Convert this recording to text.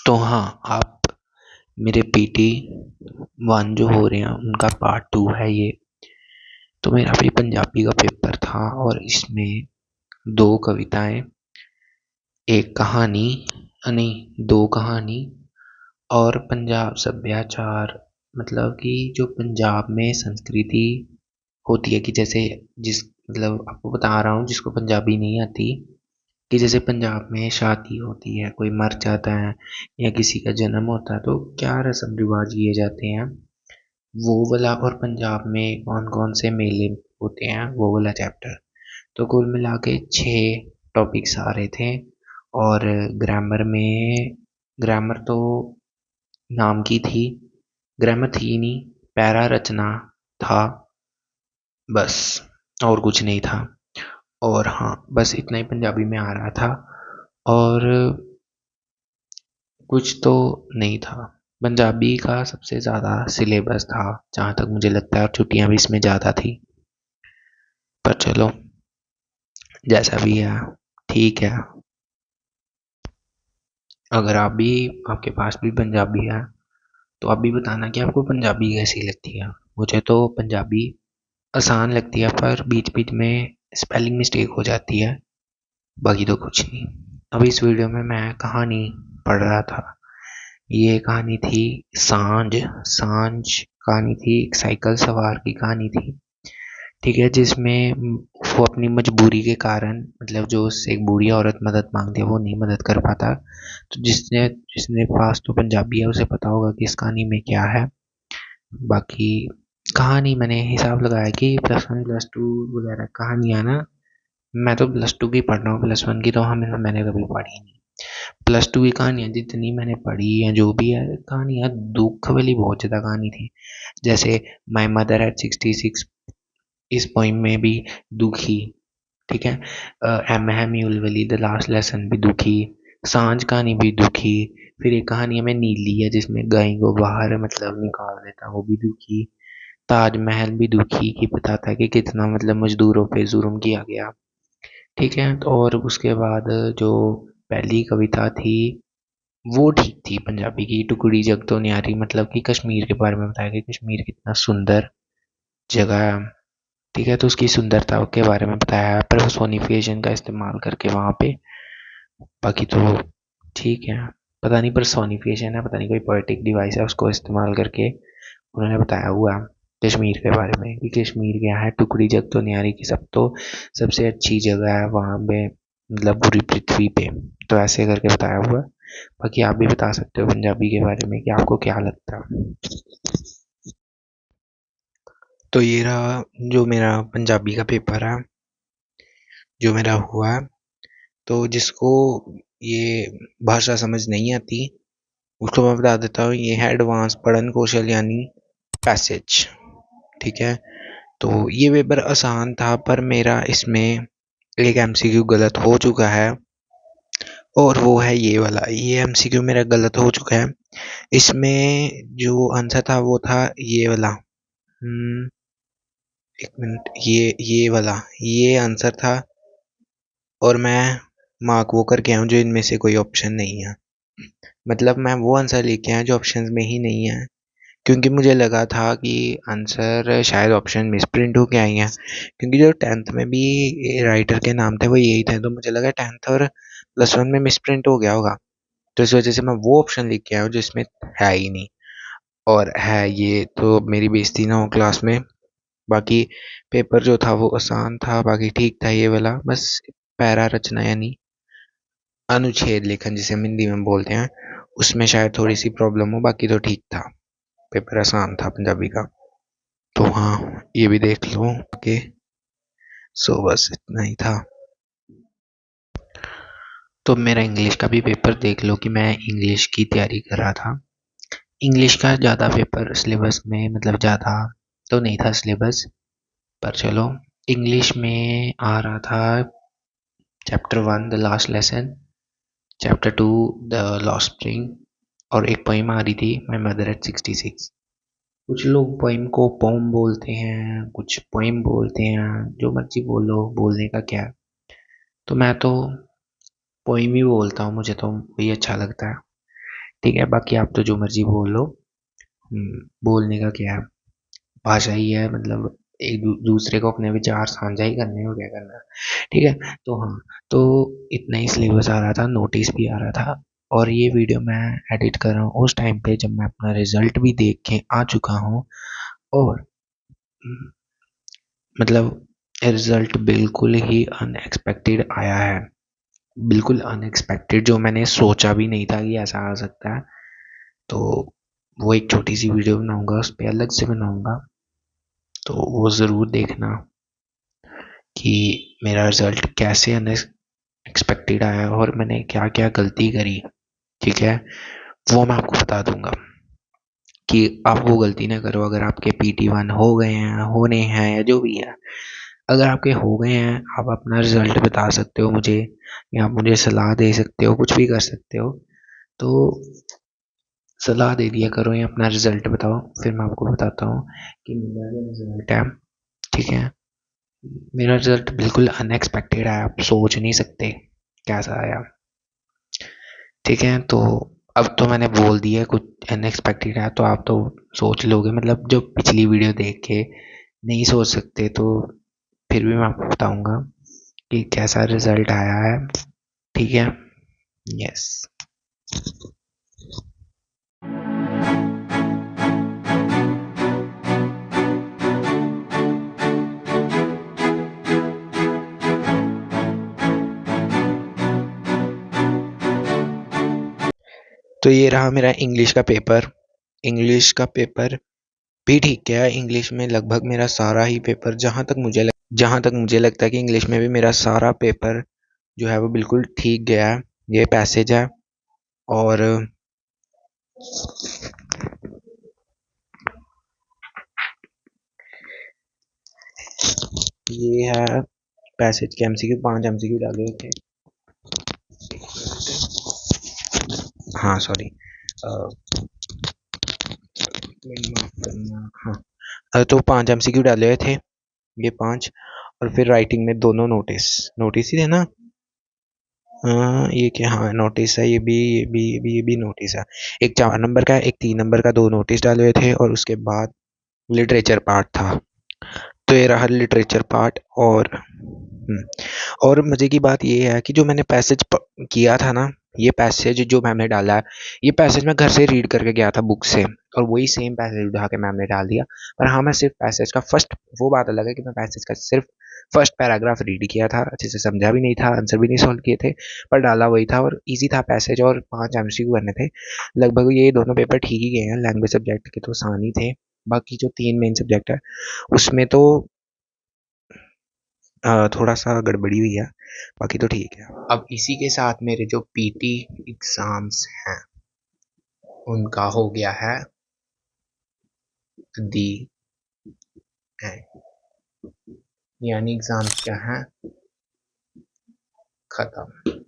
तो हाँ, आप मेरे पीटी 1 जो हो रहे हैं उनका पार्ट 2 है ये। तो मेरा भी पंजाबी का पेपर था और इसमें 2 कविताएं, एक कहानी, नहीं 2 कहानी और पंजाब सभ्याचार, मतलब कि जो पंजाब में संस्कृति होती है कि जैसे जिस मतलब आपको बता रहा हूँ जिसको पंजाबी नहीं आती, कि जैसे पंजाब में शादी होती है, कोई मर जाता है या किसी का जन्म होता है तो क्या रस्म रिवाज किए जाते हैं, वो वाला। और पंजाब में कौन कौन से मेले होते हैं वो वाला चैप्टर। तो कुल मिला के 6 टॉपिक्स आ रहे थे। और ग्रामर में, ग्रामर तो नाम की थी, ग्रामर थी नहीं, पैरा रचना था बस, और कुछ नहीं था। और हाँ, बस इतना ही पंजाबी में आ रहा था और कुछ तो नहीं था। पंजाबी का सबसे ज़्यादा सिलेबस था जहाँ तक मुझे लगता है, और छुट्टियाँ भी इसमें ज़्यादा थी। पर चलो, जैसा भी है ठीक है। अगर आप भी, आपके पास भी पंजाबी है तो आप भी बताना कि आपको पंजाबी कैसी लगती है। मुझे तो पंजाबी आसान लगती है, पर बीच बीच में स्पेलिंग मिस्टेक हो जाती है, बाकी तो कुछ नहीं। अभी इस वीडियो में मैं कहानी पढ़ रहा था। ये कहानी थी सांझ। सांझ कहानी थी, एक साइकिल सवार की कहानी थी, ठीक है, जिसमें वो अपनी मजबूरी के कारण, मतलब जो उससे एक बूढ़ी औरत मदद मांगती है वो नहीं मदद कर पाता। तो जिसने जिसने पास तो पंजाबी है उसे पता होगा कि इस कहानी में क्या है। बाकी कहानी मैंने हिसाब लगाया कि +1 +2 वगैरह कहानियाँ ना, मैं तो +2 की पढ़ रहा हूँ, +1 की तो मैंने कभी पढ़ी नहीं। +2 की कहानियाँ जितनी मैंने पढ़ी है, जो भी है कहानियाँ, दुख वाली बहुत ज़्यादा कहानी थी। जैसे माई मदर एट 66, इस पोइम में भी दुखी, ठीक है। एम है म्यूल वाली द लास्ट लेसन भी दुखी, सांझ कहानी भी दुखी। फिर एक कहानी में नीली है जिसमें गाय को बाहर मतलब निकाल देता, वो भी दुखी। ताजमहल भी दुखी, कि बताता है कि कितना मतलब मजदूरों पे जुल्म किया गया, ठीक है। तो और उसके बाद जो पहली कविता थी वो ठीक थी पंजाबी की, टुकड़ी जग तो न्यारी, मतलब कि कश्मीर के बारे में बताया कि कश्मीर कितना सुंदर जगह है, ठीक है। तो उसकी सुंदरता के बारे में बताया है पर्सोनिफिकेशन का इस्तेमाल करके वहाँ पे। बाकी तो ठीक है, पता नहीं पर्सोनिफिकेशन है, पता नहीं कोई पोएटिक डिवाइस है, उसको इस्तेमाल करके उन्होंने बताया हुआ है कश्मीर के बारे में कि कश्मीर क्या है, टुकड़ी जग तो न्यारी की सब तो सबसे अच्छी जगह है वहाँ पे, मतलब पूरी पृथ्वी पे। तो ऐसे करके बताया हुआ है। बाकी आप भी बता सकते हो पंजाबी के बारे में कि आपको क्या लगता है। तो ये रहा जो मेरा पंजाबी का पेपर है, जो मेरा हुआ है। तो जिसको ये भाषा समझ नहीं आती उसको मैं बता देता हूँ, ये है एडवांस पढ़न कौशल यानी पैसेज, ठीक है। तो ये पेपर आसान था, पर मेरा इसमें एक एमसीक्यू गलत हो चुका है, और वो है ये वाला, ये एमसीक्यू मेरा गलत हो चुका है। इसमें जो आंसर था वो था ये वाला, एक मिनट, ये वाला, ये आंसर था। और मैं मार्क वो करके आया हूँ जो इनमें से कोई ऑप्शन नहीं है, मतलब मैं वो आंसर लेके आया जो ऑप्शन में ही नहीं है, क्योंकि मुझे लगा था कि आंसर शायद ऑप्शन मिस प्रिंट होके आई हैं, क्योंकि जो 10th में भी राइटर के नाम थे वो यही थे, तो मुझे लगा 10th और +1 में मिस प्रिंट हो गया होगा। तो इस वजह से मैं वो ऑप्शन लिख के आया हूँ जो इसमें है ही नहीं, और है ये, तो मेरी बेइज्जती ना हो क्लास में। बाकी पेपर जो था वो आसान था, बाकी ठीक था ये वाला, बस पैरा रचना यानी अनुच्छेद लेखन जिसे हम हिंदी में बोलते हैं, उसमें शायद थोड़ी सी प्रॉब्लम हो, बाकी तो ठीक था। पेपर आसान था पंजाबी का। तो हाँ, ये भी देख लो। ओके, सो बस इतना ही था। तो मेरा इंग्लिश का भी पेपर देख लो कि मैं इंग्लिश की तैयारी कर रहा था। इंग्लिश का ज़्यादा पेपर सिलेबस में, मतलब ज़्यादा तो नहीं था सिलेबस, पर चलो इंग्लिश में आ रहा था chapter 1 the last lesson, chapter 2 the lost spring, और एक पोइम आ रही थी माई मदर एट 66। कुछ लोग पोइम को पोम बोलते हैं, कुछ पोइम बोलते हैं, जो मर्जी बोलो, बोलने का क्या है। तो मैं तो पोइम ही बोलता हूँ, मुझे तो वही अच्छा लगता है, ठीक है, बाकी आप तो जो मर्जी बोल लो। बोलने का क्या है, भाषा ही है, मतलब एक दूसरे को अपने विचार साझा ही करने हो, क्या करना। ठीक है, तो हाँ, तो इतना ही सिलेबस आ रहा था, नोटिस भी आ रहा था, और ये वीडियो मैं एडिट कर रहा हूँ उस टाइम पे जब मैं अपना रिजल्ट भी देख के आ चुका हूँ। और मतलब रिजल्ट बिल्कुल ही अनएक्सपेक्टेड आया है, बिल्कुल अनएक्सपेक्टेड, जो मैंने सोचा भी नहीं था कि ऐसा आ सकता है। तो वो एक छोटी सी वीडियो बनाऊंगा, उस पर अलग से बनाऊंगा, तो वो ज़रूर देखना कि मेरा रिजल्ट कैसे अनएक्सपेक्टेड आया और मैंने क्या क्या गलती करी। ठीक है, वो मैं आपको बता दूंगा कि आप वो गलती ना करो। अगर आपके PT1 हो गए हैं, होने हैं, या जो भी है, अगर आपके हो गए हैं, आप अपना रिजल्ट बता सकते हो मुझे, या आप मुझे सलाह दे सकते हो, कुछ भी कर सकते हो। तो सलाह दे दिया करो या अपना रिजल्ट बताओ, फिर मैं आपको बताता हूँ कि मेरा जो रिजल्ट है, ठीक है, मेरा रिजल्ट बिल्कुल अनएक्सपेक्टेड आया, आप सोच नहीं सकते कैसा आया। ठीक है, तो अब तो मैंने बोल दिया कुछ अनएक्सपेक्टेड आया, तो आप तो सोच लोगे, मतलब जो पिछली वीडियो देख के नहीं सोच सकते, तो फिर भी मैं आपको बताऊंगा कि कैसा रिजल्ट आया है। ठीक है, यस। तो ये रहा मेरा इंग्लिश का पेपर। इंग्लिश का पेपर भी ठीक गया। इंग्लिश में लगभग मेरा सारा ही पेपर, जहाँ तक मुझे लगता है कि इंग्लिश में भी मेरा सारा पेपर जो है वो बिल्कुल ठीक गया है। ये पैसेज है, और ये है पैसेज के MCQ, 5 MCQ डाले हुए थे। हाँ सॉरी, माफ करना, हाँ। तो 5 MCQ डाले हुए थे, ये 5, और फिर राइटिंग में दोनों नोटिस, नोटिस ही थे ना। हाँ ये क्या, हाँ नोटिस है, ये भी नोटिस है। एक 4 नंबर का, एक 3 नंबर का, 2 नोटिस डाले हुए थे, और उसके बाद लिटरेचर पार्ट था। तो ये रहा लिटरेचर पार्ट। और मज़े की बात ये है कि जो मैंने पैसेज किया था ना, ये पैसेज जो मैम ने डाला है, ये पैसेज मैं घर से रीड करके गया था बुक से, और वही सेम पैसेज उठा के मैम ने डाल दिया। पर हाँ, मैं सिर्फ पैसेज का फर्स्ट, वो बात अलग है कि मैं पैसेज का सिर्फ फर्स्ट पैराग्राफ रीड किया था, अच्छे से समझा भी नहीं था, आंसर भी नहीं सॉल्व किए थे, पर डाला वही था, और ईजी था पैसेज, और 5 MCQ करने थे। लगभग ये दोनों पेपर ठीक ही गए हैं, लैंग्वेज सब्जेक्ट के तो आसान ही थे। बाकी जो 3 मेन सब्जेक्ट है उसमें तो थोड़ा सा गड़बड़ी हुई है, बाकी तो ठीक है। अब इसी के साथ मेरे जो PT एग्ज़ाम्स हैं उनका हो गया है दी एंड, यानी एग्ज़ाम्स क्या हैं, ख़त्म।